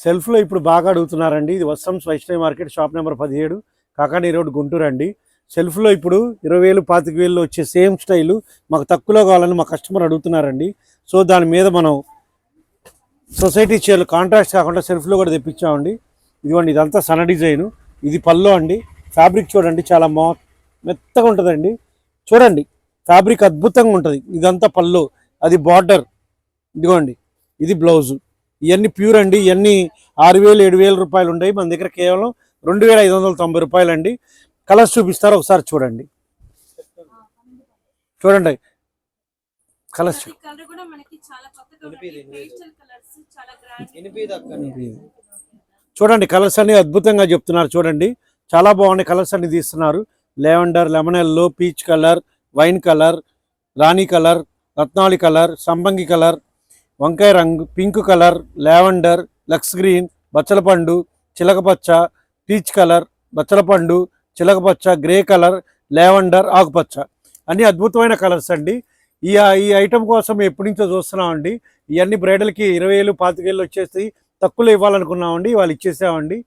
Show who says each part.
Speaker 1: సెల్ఫ్లో ఇప్పుడు బాగా అడుగుతున్నారండి. ఇది వత్సంస్ Vaishnavi market shop number 17 Kakani road Guntur అండి. సెల్ఫ్లో ఇప్పుడు 20,000 25,000 వచ్చే సేమ్ స్టైలు మాకు తక్కువలో కావాలని మా కస్టమర్ అడుగుతున్నారండి. సో దాని మీద మనం సొసైటీ చీరలు కాంట్రాస్ట్ కాకుండా సెల్ఫ్లో కూడా తెప్పించామండి. ఇదిగోండి, ఇదంతా సన్న డిజైను. ఇది పల్లో అండి. ఫ్యాబ్రిక్ చూడండి, చాలా మెత్తగా ఉంటుందండి. చూడండి, ఫ్యాబ్రిక్ అద్భుతంగా ఉంటుంది. ఇదంతా పల్లో, అది బార్డర్. ఇదిగోండి, ఇది బ్లౌజు. ఇవన్నీ ప్యూర్ అండి. ఇవన్నీ 6,000 7,000 రూపాయలు ఉన్నాయి. మన దగ్గర కేవలం 2,590 రూపాయలు అండి. కలర్స్ చూపిస్తారు, ఒకసారి చూడండి. చూడండి కలర్స్ చూడండి. కలర్స్ అన్ని అద్భుతంగా చెప్తున్నారు. చూడండి, చాలా బాగున్నాయి కలర్స్ అన్ని తీస్తున్నారు. Lavender, lemon yellow, peach colour, wine colour, రాణి కలర్, రత్నావళి కలర్, సంబంగి కలర్, వంకాయ రంగు, pink colour, lavender, lux green, బచ్చలపండు, చిలకపచ్చ, పీచ్ కలర్, బచ్చలపండు, చిలకపచ్చ, గ్రే కలర్, లావెండర్, ఆకుపచ్చ. అన్ని అద్భుతమైన కలర్స్ అండి. ఈ ఐటెం కోసం ఎప్పటి నుంచో చూస్తున్నామండి. ఇవన్నీ బ్రైడల్కి 20,000 25,000 వచ్చేసి తక్కువలో ఇవ్వాలనుకున్నామండి. వాళ్ళు ఇచ్చేసామండి.